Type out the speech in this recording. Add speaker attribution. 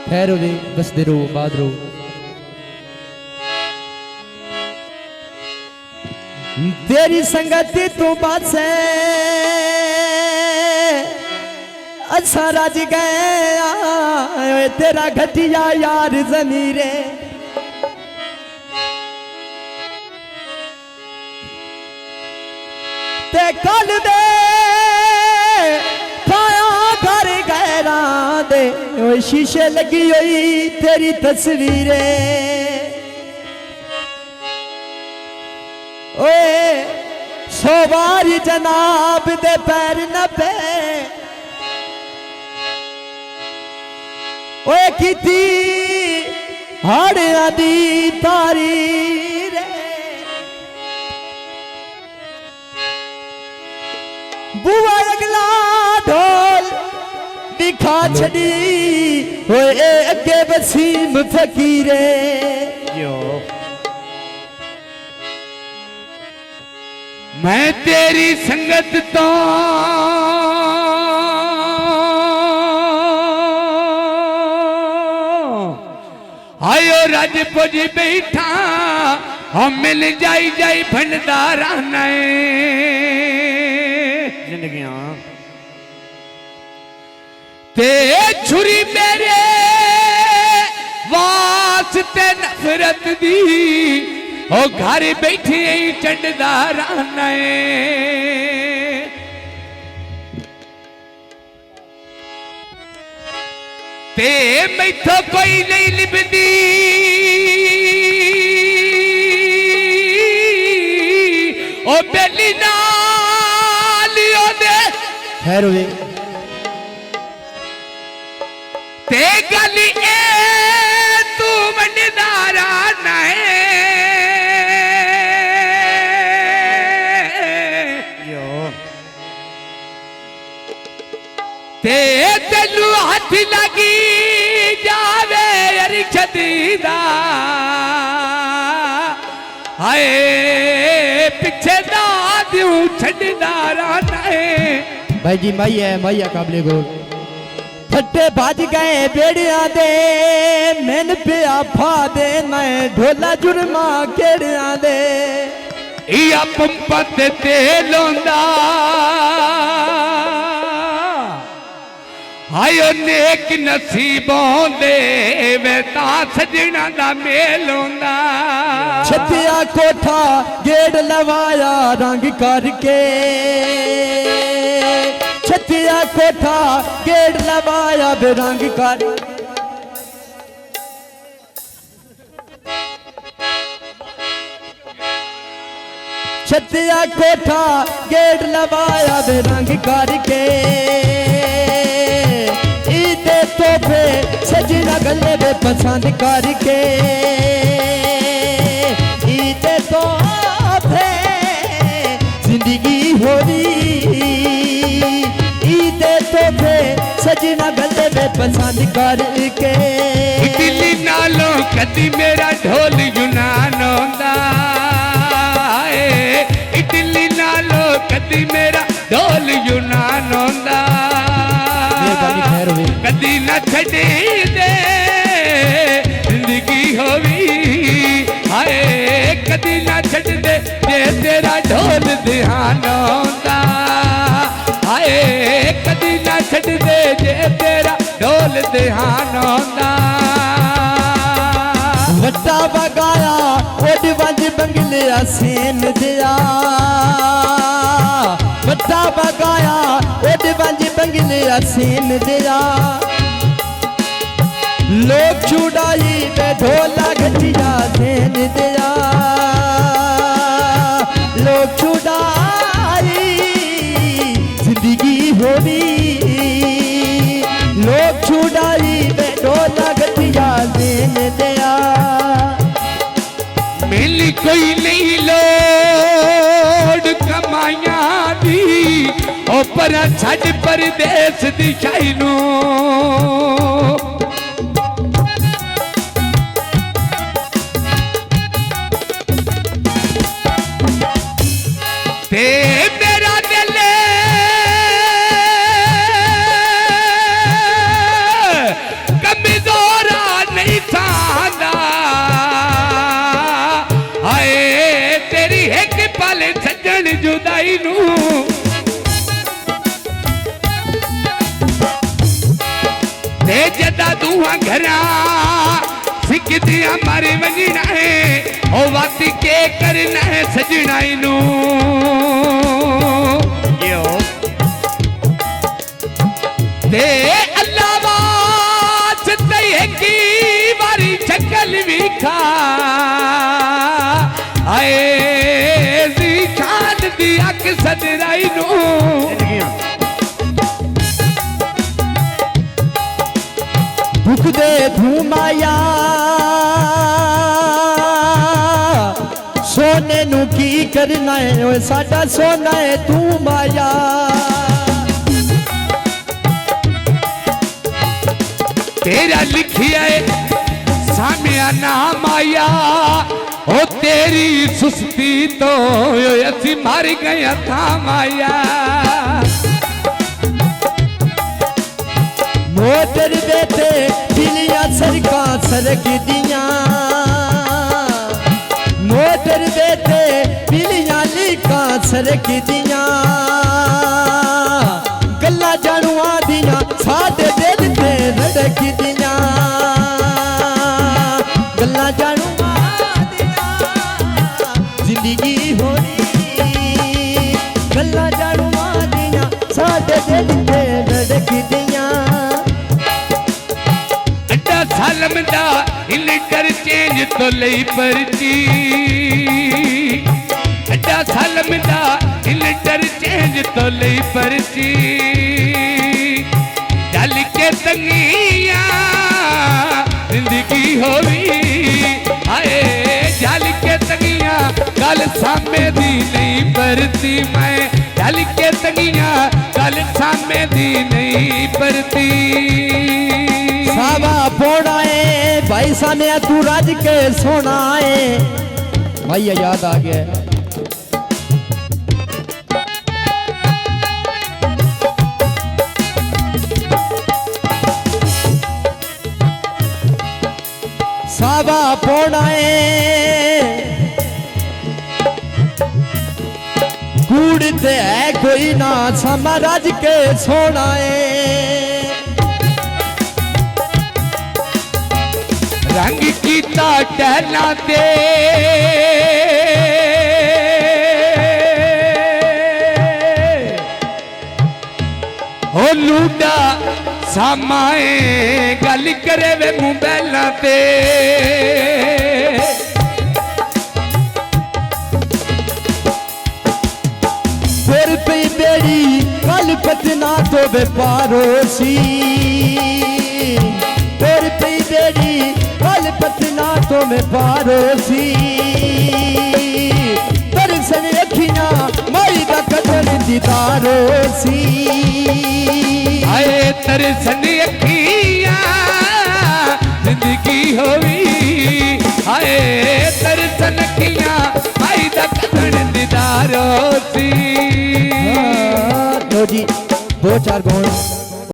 Speaker 1: ठहरो रे बस दे रो बाद रो। तेरी संगति तू बात से अच्छा राज गया तेरा घटिया यार जमीरे ते कल दे पाया घर गहरा दे शीशे लगी हुई तेरी तस्वीरें ओए सोवारी जनाब दे पैर न पे ओए किती हाड़ियां दी तारी रे बुआ अगला ढोल दिखा छड़ी ओए अगे वसीम फकीरे
Speaker 2: यो मैं तेरी संगत तो आयो राज पुज बैठा हम मिल जाई जाई भंडारा जिंदगियां ते छुरी मेरे वास्ते नफरत दी ओ घर बैठे चंडदारा ते मैथों कोई नहीं लिबदी ओ बेली नाल ओदे
Speaker 1: खैर हुए
Speaker 2: ते गली ए तू वंडदारा ते तेलू हाथ लगी जावे अरशदीदा हाय पिछे दादू छड़दारा
Speaker 1: भाई जी माई है माइया काबले गोल फटे भज गए बेड़िया दे मैन पिया फा दे मैं ढोला जुर्मा केड़िया दे
Speaker 2: इया पंपत ते लोंदा आयो नेक नसीबों दे वेता सजना दा मेल होंदा
Speaker 1: छतिया कोठा गेड़ लवाया रंग करके छतिया कोठा गेड़ लवाया रंग कर छतिया कोठा गेड़ लवाया रंग करके तोहफे सजना गले में पसंद करके ईदे तोहफे जिंदगी होरी ईदे तोहफे सजना गले में पसंद करके
Speaker 2: दिल्ली नालों कदी मेरा ढोल यूनान होंदा दिल्ली नालों कदी मेरा ढोल यूनान होंदा कदी न छड़े दे जिंदगी होवी हाय कदी न छड़ दे जे तेरा ढोल ध्यान होंदा हाय कदी न छड़ दे जे तेरा ढोल ध्यान होंदा
Speaker 1: वट्टा बगाया ओड वंज बंगले असीन दिया वट्टा बगाया ओड वंज बंगले असीन दिया लोग छुड़ाई में ढोला घटिया देन दिया लोग छुड़ाई जिंदगी होवी लोग छुड़ाई में ढोला घटिया देन दिया
Speaker 2: मिली कोई नहीं लोड कमाइया दी ओ पर छड़ परदेस दी शाही नू ते मेरा दिल छड़न जुदाई नू ते जदा दूहा घरा सिकदिया मारे वजना है ओ वाती के करना है सजनाई नू ते अल्लाह वास्ते की बारी शक्ल विखा आए जी खान दी अख सदराई नू
Speaker 1: दुख दे धूमाया सोने नू की करना है ओए साडा सोना है तू माया
Speaker 2: तेरा लिखिया सामिया नाम आया ओ तेरी सुस्ती तो असी मर गया था माया
Speaker 1: मोटर बेटे बिलिया सरका सरक दिया मोटर बेटे बिलिया लिका सरक दिया गल्ला जानुआ दिया साडे दिल ते रड़क दिया गल्ला जानुआ दिया जिंदगी होनी गल्ला जानुआ दिया साडे दिल ते रड़क दिया
Speaker 2: सालम दा इलेक्टर चेंज तो लई पर्ची अड्डा सालम दा इलेक्टर चेंज तो लई पर्ची चल के तंगिया जिंदगी होवी आए जल के तंगिया गल सामे दी नहीं परती मैं जल के तंगिया गल सामे दी नहीं परती
Speaker 1: सावा पोड़ा है भाई सामने तू राज के सोना है भाई याद आ गया सावा पोड़ा है कूड़ते है कोई ना सामा राज के सोना है
Speaker 2: रंग कीता टहला दे ओ लूडा सामाए गल करे वे मोबाइला ते
Speaker 1: फिर पई बेड़ी कल पतना तो बेपारोसी फिर पई बेड़ी कल पतना तो में पारोसी दर्शन अखियां माई दा कदर दीदारोसी
Speaker 2: आए दर्शन अखियां जिंदगी होवी आए दर्शन अखियां माई दा कदर दीदारोसी
Speaker 1: लो जी 2-4 गौण